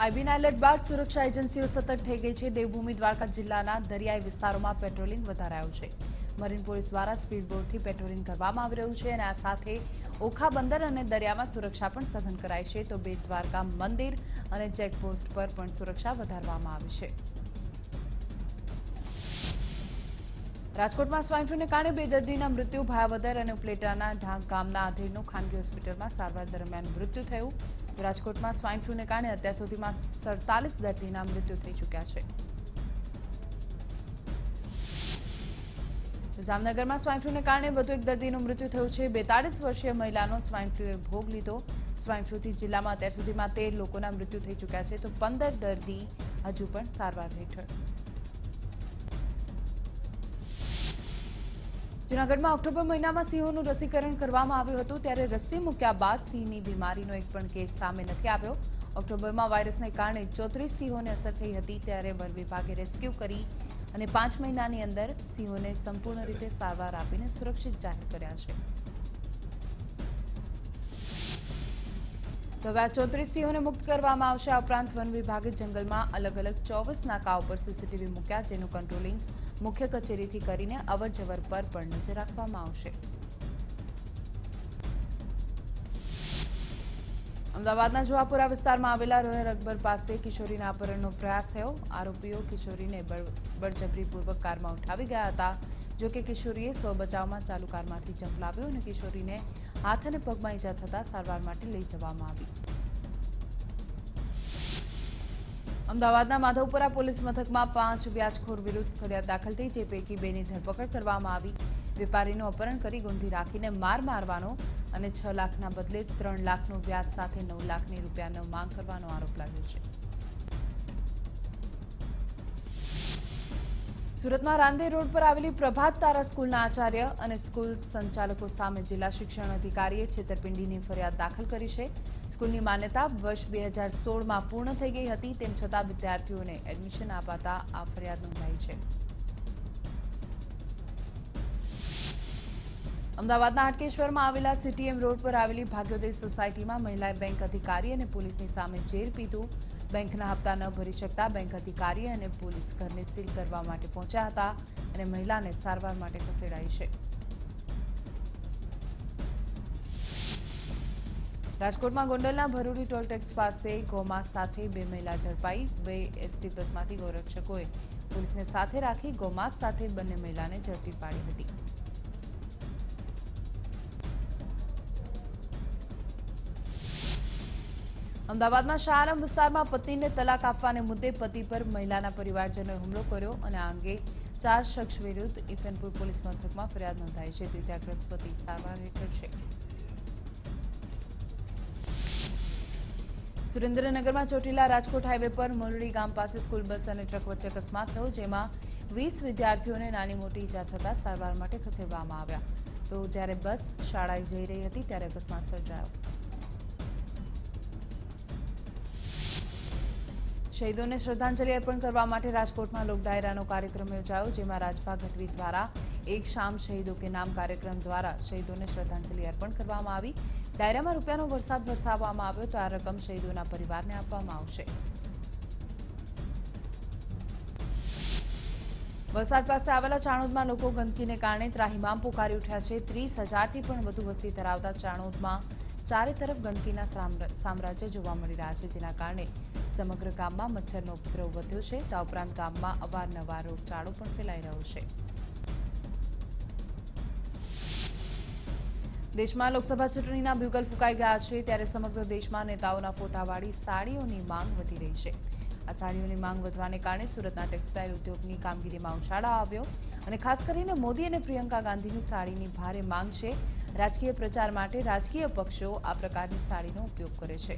આઈબીના alert બાદ સુરક્ષા એજન્સીઓ સતર્ક થઈ ગઈ છે। દેવભૂમિ દ્વારકા જિલ્લાના દરિયાઈ વિસ્તારોમાં પેટ્રોલિંગ વધારાયું છે। મરીન પોલીસ દ્વારા સ્પીડ બોટથી પેટ્રોલિંગ કરવામાં આવી રહ્યું છે અને આ સાથે ઓખા બંદર અને દરિયામાં સુરક્ષા પણ સઘન કરાઈ છે। તો બેટ દ્વારકા મંદિર અને ચેકપોસ્ટ પર પણ સુરક્ષા વધારવામાં આવી છે। રાજકોટમાં સ્વાઇન ફ્લૂને કારણે 2 દર્દીના મૃત્યુ। ભાયાવદર અને ઉપલેટાના ઢાંક ગામના આધેડનું ખાનગી હોસ્પિટલમાં સારવાર દરમિયાન મૃત્યુ થયું। રાજકોટમાં સ્વાઇન ફ્લૂને કારણે અત્યાર સુધીમાં 47 દર્દીના મૃત્યુ થઈ ચૂક્યા છે। જામનગરમાં સ્વાઇન ફ્લૂને કારણે વધુ એક દર્દીનું મૃત્યુ થયું છે। 42 વર્ષીય મહિલાનો સ્વાઇન ફ્લૂએ ભોગ લીધો। સ્વાઇન ફ્લૂથી જિલ્લામાં અત્યાર સુધીમાં 13 લોકોના મૃત્યુ થઈ ચૂક્યા છે, તો 15 દર્દી હજુ પણ સારવાર હેઠળ। જૂનાગઢમાં ઓક્ટોબર મહિનામાં સિંહોનું રસીકરણ કરવામાં આવ્યું હતું, ત્યારે રસી મૂક્યા બાદ સિંહની બીમારીનો એક પણ કેસ સામે નથી આવ્યો। ઓક્ટોબરમાં વાયરસને કારણે 34 સિંહોને અસર થઈ હતી, ત્યારે વન વિભાગે રેસ્ક્યુ કરી અને 5 મહિનાની અંદર સિંહોને સંપૂર્ણ રીતે સારવાર આપીને સુરક્ષિત જાહેર કર્યા છે। તો હવે આ 34 સિંહોને મુક્ત કરવામાં આવશે। આ ઉપરાંત વન વિભાગે જંગલમાં અલગ અલગ 24 નાકાઓ પર સીસીટીવી મૂક્યા, જેનું કંટ્રોલિંગ મુખ્ય કચેરીથી કરીને અવરજવર પર પણ નજર રાખવામાં આવશે। અમદાવાદના જુહાપુરા વિસ્તારમાં આવેલા રોયર અકબર પાસે કિશોરીના અપહરણનો પ્રયાસ થયો। આરોપીઓ કિશોરીને બળજબરીપૂર્વક કારમાં ઉઠાવી ગયા હતા, જોકે કિશોરીએ સ્વબચાવમાં ચાલુ કારમાંથી ઝંપલાવ્યો અને કિશોરીને હાથ અને પગમાં ઈજા થતા સારવાર માટે લઈ જવામાં આવી। અમદાવાદના માધવપુરા પોલીસ મથકમાં 5 વ્યાજખોર વિરુદ્ધ ફરિયાદ દાખલ થઈ, જે પૈકી 2ની ધરપકડ કરવામાં આવી। વેપારીનું અપહરણ કરી ગુંધી રાખીને માર મારવાનો અને 6 લાખના બદલે 3 લાખનું વ્યાજ સાથે 9 લાખની રૂપિયાનો માંગ કરવાનો આરોપ લાગ્યો છે। સુરતમાં રાંદેર રોડ પર આવેલી પ્રભાત તારા સ્કૂલના આચાર્ય અને સ્કૂલ સંચાલકો સામે જિલ્લા શિક્ષણ અધિકારીએ છેતરપિંડીની ફરિયાદ દાખલ કરી છે। સ્કૂલની માન્યતા વર્ષ 2016માં પૂર્ણ થઈ ગઈ હતી, તેમ છતાં વિદ્યાર્થીઓને એડમિશન અપાતા આ ફરિયાદ નોંધાઈ છે। અમદાવાદના હાટકેશ્વરમાં આવેલા સીટીએમ રોડ પર આવેલી ભાગ્યોદય સોસાયટીમાં મહિલાએ બેંક અધિકારી અને પોલીસની સામે ઝેર પીધું। બેંકના હપ્તા ન ભરી શકતા બેંક અધિકારી અને પોલીસ ઘરને સીલ કરવા માટે પહોંચ્યા હતા અને મહિલાને સારવાર માટે ખસેડાઈ છે। રાજકોટમાં ગોંડલના ભરૂડી ટોલટેક્સ પાસે ગોમાંસ સાથે 2 મહિલા ઝડપાઈ। 2 એસટી બસમાંથી ગોરક્ષકોએ પોલીસને સાથે રાખી ગોમાંસ સાથે બંને મહિલાને ઝડપી પાડી હતી। અમદાવાદમાં શાહ આલમ વિસ્તારમાં પત્નીને તલાક આપવાને મુદ્દે પતિ પર મહિલાના પરિવારજનોએ હુમલો કર્યો અને આ અંગે 4 શખ્સ વિરુદ્ધ ઈસનપુર પોલીસ મથકમાં ફરિયાદ નોંધાઈ છે। તો ઇજાગ્રસ્ત પતિ સારવાર હેઠળ છે। સુરેન્દ્રનગરમાં ચોટીલા રાજકોટ હાઈવે પર મોરડી ગામ પાસે સ્કૂલ બસ અને ટ્રક વચ્ચે અકસ્માત થયો, જેમાં 20 વિદ્યાર્થીઓને નાની મોટી ઈજા થતા સારવાર માટે ખસેડવામાં આવ્યા। તો જ્યારે બસ શાળાએ જઈ રહી હતી ત્યારે અકસ્માત સર્જાયો। શહીદોને શ્રદ્ધાંજલિ અર્પણ કરવા માટે રાજકોટમાં લોક ડાયરાનો કાર્યક્રમ યોજાયો, જેમાં રાજભા ગઢવી દ્વારા એક શામ શહીદો કે નામ કાર્યક્રમ દ્વારા શહીદોને શ્રદ્ધાંજલિ અર્પણ કરવામાં આવી। ડાયરામાં રૂપિયાનો વરસાદ વરસાવવામાં આવ્યો, તો આ રકમ શહીદોના પરિવારને આપવામાં આવશે। વલસાડ પાસે આવેલા ચાણોદમાં લોકો ગંદકીને કારણે ત્રાહિમામ પુકારી ઉઠ્યા છે। 30,000થી પણ વધુ વસ્તી ધરાવતા ચાણોદમાં ચારે તરફ ગંદકીના સામ્રાજ્ય જોવા મળી રહ્યા છે, જેના કારણે સમગ્ર ગામમાં મચ્છરનો ઉપદ્રવ વધ્યો છે। આ ઉપરાંત ગામમાં અવારનવાર રોગચાળો પણ ફેલાઈ રહ્યો છે। દેશમાં લોકસભા ચૂંટણીના બ્યુગલ ફૂંકાઈ ગયા છે, ત્યારે સમગ્ર દેશમાં નેતાઓના ફોટાવાળી સાડીઓની માંગ વધી રહી છે। આ સાડીઓની માંગ વધવાને કારણે સુરતના ટેક્સટાઇલ ઉદ્યોગની કામગીરીમાં ઉછાળો આવ્યો અને ખાસ કરીને મોદી અને પ્રિયંકા ગાંધીની સાડીની ભારે માંગ છે। રાજકીય પ્રચાર માટે રાજકીય પક્ષો આ પ્રકારની સાડીનો ઉપયોગ કરે છે।